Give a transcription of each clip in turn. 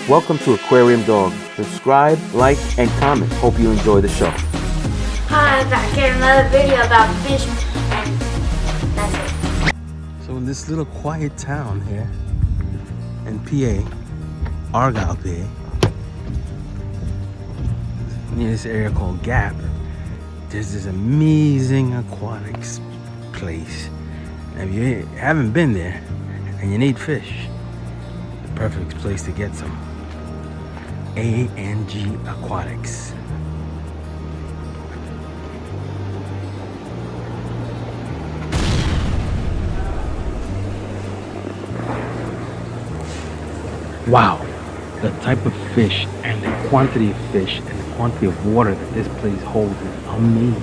Welcome to Aquarium Dog. Subscribe, like, and comment. Hope you enjoy the show. Hi, I'm back here in another video about fish, and that's it. So in this little quiet town here in PA, Argyl, PA, near this area called Gap, there's this amazing aquatics place. And if you haven't been there and you need fish, the perfect place to get some. A.N.G. Aquatics. Wow, the type of fish and the quantity of fish and the quantity of water that this place holds is amazing.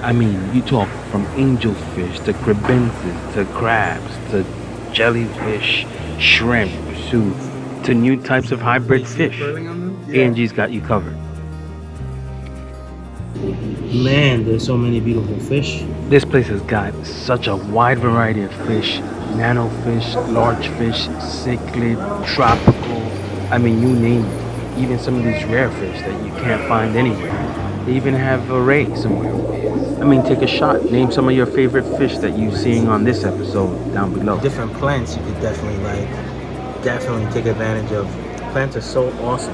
I mean, you talk from angelfish to crebensis to crabs to jellyfish, shrimp, to new types of hybrid fish. A&G's got you covered. Man, there's so many beautiful fish. This place has got such a wide variety of fish. Nano fish, large fish, cichlid, tropical. I mean, you name it. Even some of these rare fish that you can't find anywhere. They even have a ray somewhere. I mean, take a shot. Name some of your favorite fish that you're seeing on this episode down below. Different plants you could definitely take advantage of. Plants are so awesome.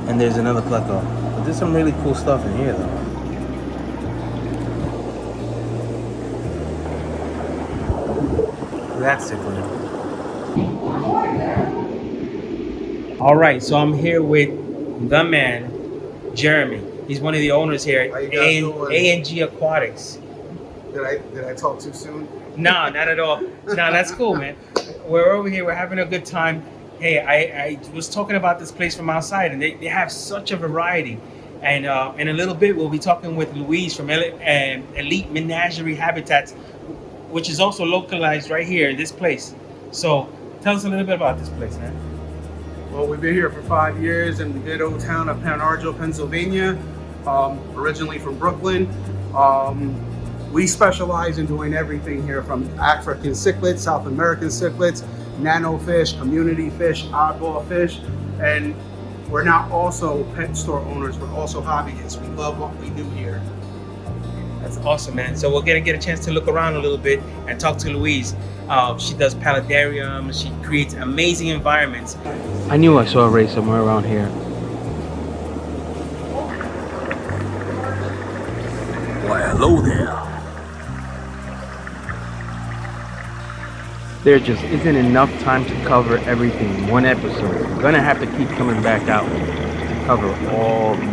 And there's another pleco. But there's some really cool stuff in here though. That's it. All right, so I'm here with the man, Jeremy. He's one of the owners here at ANG Aquatics. Did I talk too soon? No, not at all. No, that's cool, man. We're over here. We're having a good time. Hey, I was talking about this place from outside, and they have such a variety. And in a little bit, we'll be talking with Louise from Elite Menagerie Habitats, which is also localized right here in this place. So tell us a little bit about this place, man. Well, we've been here for 5 years in the good old town of Argyl, Pennsylvania. Originally from Brooklyn. We specialize in doing everything here from African cichlids, South American cichlids, nano fish, community fish, oddball fish, and we're not also pet store owners, we're also hobbyists. We love what we do here. That's awesome, man. So we're gonna get a chance to look around a little bit and talk to Louise. She does paludariums, she creates amazing environments. I knew I saw a ray somewhere around here. Why, hello there. There just isn't enough time to cover everything in one episode. We're gonna have to keep coming back out to cover all these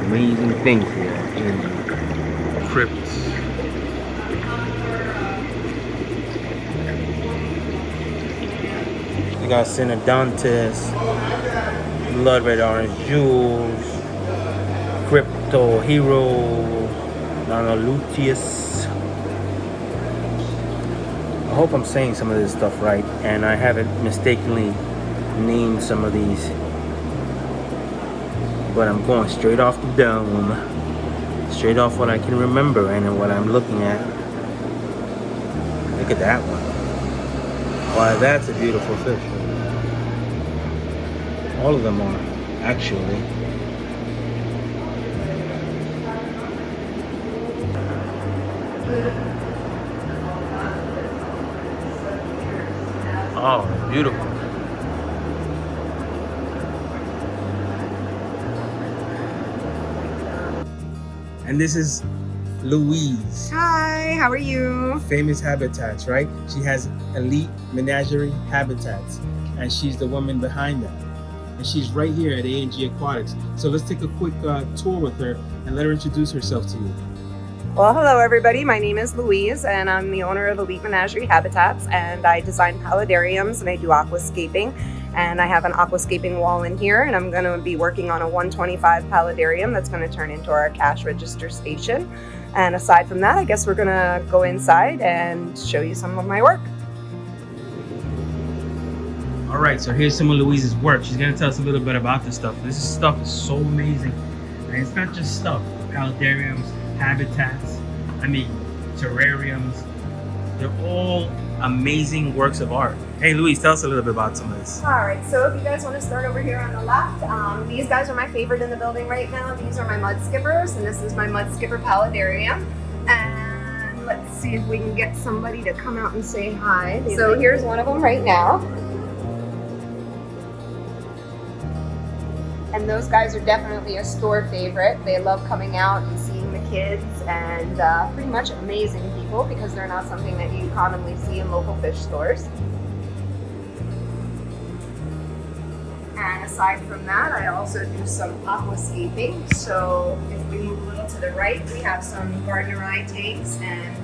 amazing things here in crypts. We got Synodontis, blood red orange jewels, crypto heroes, Nanoluteus. I hope I'm saying some of this stuff right and I haven't mistakenly named some of these, but I'm going straight off the dome, straight off what I can remember and what I'm looking at. Look at that one. Why, that's a beautiful fish. All of them are, actually. Oh, beautiful. And this is Louise. Hi, how are you? Famous Habitats, right? She has Elite Menagerie Habitats, and she's the woman behind that. And she's right here at ANG Aquatics. So let's take a quick tour with her and let her introduce herself to you. Well, hello everybody. My name is Louise and I'm the owner of Elite Menagerie Habitats, and I design paludariums and I do aquascaping. And I have an aquascaping wall in here, and I'm going to be working on a 125 paludarium that's going to turn into our cash register station. And aside from that, I guess we're going to go inside and show you some of my work. All right, so here's some of Louise's work. She's going to tell us a little bit about this stuff. This stuff is so amazing. And it's not just stuff, paludariums, habitats. I mean, terrariums. They're all amazing works of art. Hey, Luis, tell us a little bit about some of this. All right, so if you guys want to start over here on the left, these guys are my favorite in the building right now. These are my mud skippers, and this is my mud skipper paludarium. And let's see if we can get somebody to come out and say hi. So here's one of them right now. And those guys are definitely a store favorite. They love coming out and seeing the kids, and pretty much amazing people because they're not something that you commonly see in local fish stores. And aside from that, I also do some aquascaping. So if we move a little to the right, we have some Gardnerite tanks. And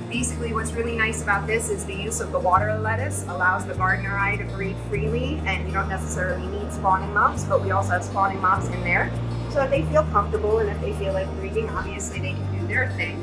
basically what's really nice about this is the use of the water lettuce allows the Gardnerite to breed freely, and you don't necessarily need spawning mops, but we also have spawning mops in there so that they feel comfortable, and if they feel like breeding, obviously they can do their thing.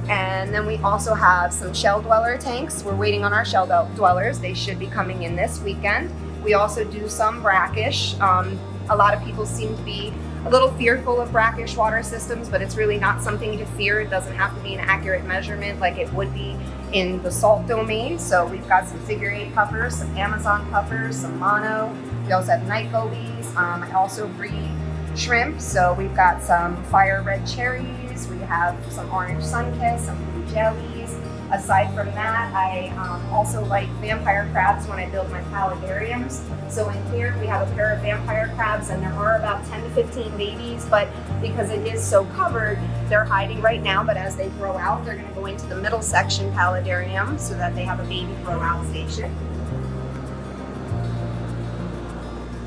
And then we also have some shell dweller tanks. We're waiting on our shell dwellers. They should be coming in this weekend. We also do some brackish. A lot of people seem to be a little fearful of brackish water systems, but it's really not something to fear. It doesn't have to be an accurate measurement like it would be in the salt domain. So we've got some figure 8 puffers, some Amazon puffers, some mono. We also have night gobies. I also breed shrimp. So we've got some fire red cherries. We have some orange sunkiss, some blue jellies. Aside from that, I also like vampire crabs when I build my paludariums. So in here we have a pair of vampire crabs, and there are about 10 to 15 babies, but because it is so covered, they're hiding right now, but as they grow out, they're gonna go into the middle section paludarium so that they have a baby grow out station.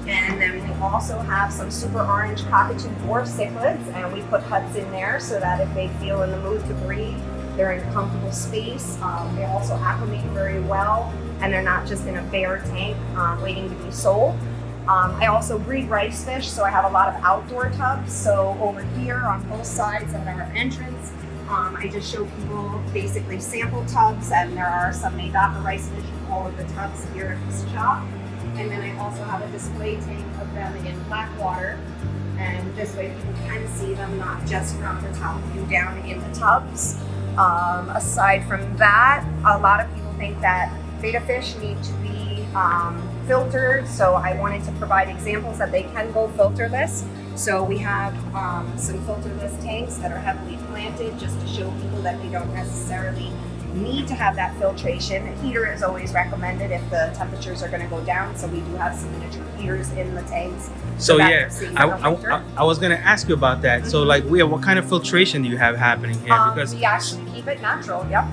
And then we also have some super orange cockatoo dwarf cichlids, and we put huts in there so that if they feel in the mood to breed, they're in a comfortable space. They also acclimate very well, and they're not just in a bare tank waiting to be sold. I also breed rice fish, so I have a lot of outdoor tubs. So over here on both sides of our entrance, I just show people basically sample tubs, and there are some Maydaka rice fish in all of the tubs here at this shop. And then I also have a display tank of them in black water. And this way people can see them not just from the top view down in the tubs. Aside from that, a lot of people think that betta fish need to be filtered, so I wanted to provide examples that they can go filterless. So we have some filterless tanks that are heavily planted just to show people that they don't necessarily need to have that filtration. A heater is always recommended if the temperatures are going to go down, so we do have some miniature heaters in the tanks. So yeah, I was going to ask you about that. Mm-hmm. So like, what kind of filtration do you have happening here? Because we actually keep it natural. Yep.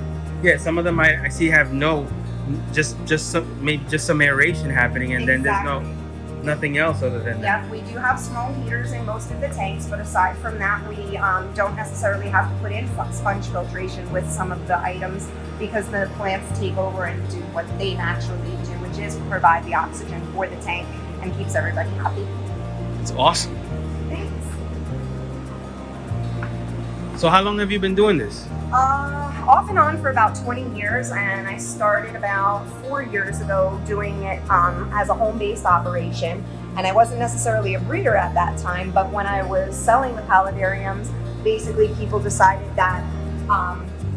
Yeah, some of them I see have maybe just some aeration happening, and then there's nothing else other than that. Yeah, we do have small heaters in most of the tanks, but aside from that, we don't necessarily have to put in sponge filtration with some of the items because the plants take over and do what they naturally do, which is provide the oxygen for the tank and keeps everybody happy. It's awesome. Thanks. So how long have you been doing this? Off and on for about 20 years, and I started about 4 years ago doing it as a home-based operation. And I wasn't necessarily a breeder at that time, but when I was selling the paludariums, basically people decided that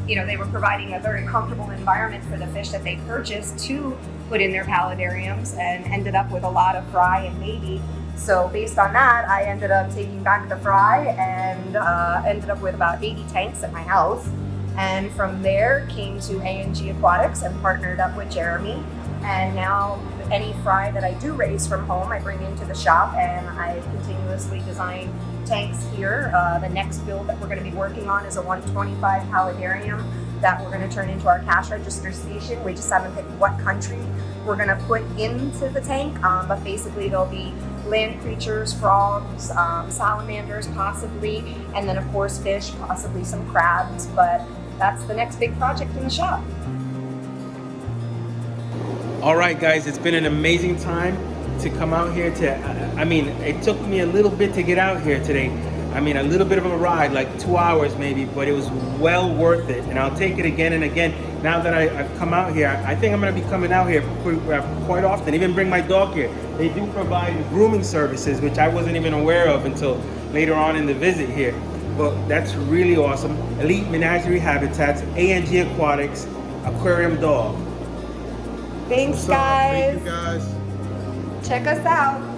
they were providing a very comfortable environment for the fish that they purchased to put in their paludariums, and ended up with a lot of fry and baby. So based on that, I ended up taking back the fry and ended up with about 80 tanks at my house. And from there came to ANG Aquatics and partnered up with Jeremy. And now any fry that I do raise from home, I bring into the shop, and I continuously design tanks here. The next build that we're going to be working on is a 125 paludarium that we're going to turn into our cash register station. We just haven't picked what country we're going to put into the tank, but basically there'll be land creatures, frogs, salamanders possibly, and then of course fish, possibly some crabs, but that's the next big project in the shop. All right, guys, it's been an amazing time to come out here it took me a little bit to get out here today. A little bit of a ride, like 2 hours maybe, but it was well worth it, and I'll take it again and again. Now that I've come out here, I think I'm going to be coming out here quite often, even bring my dog here. They do provide grooming services, which I wasn't even aware of until later on in the visit here. but that's really awesome. Elite Menagerie Habitats, ANG Aquatics, Aquarium Dog. Thanks, What's up? guys. Thank you, guys. Check us out.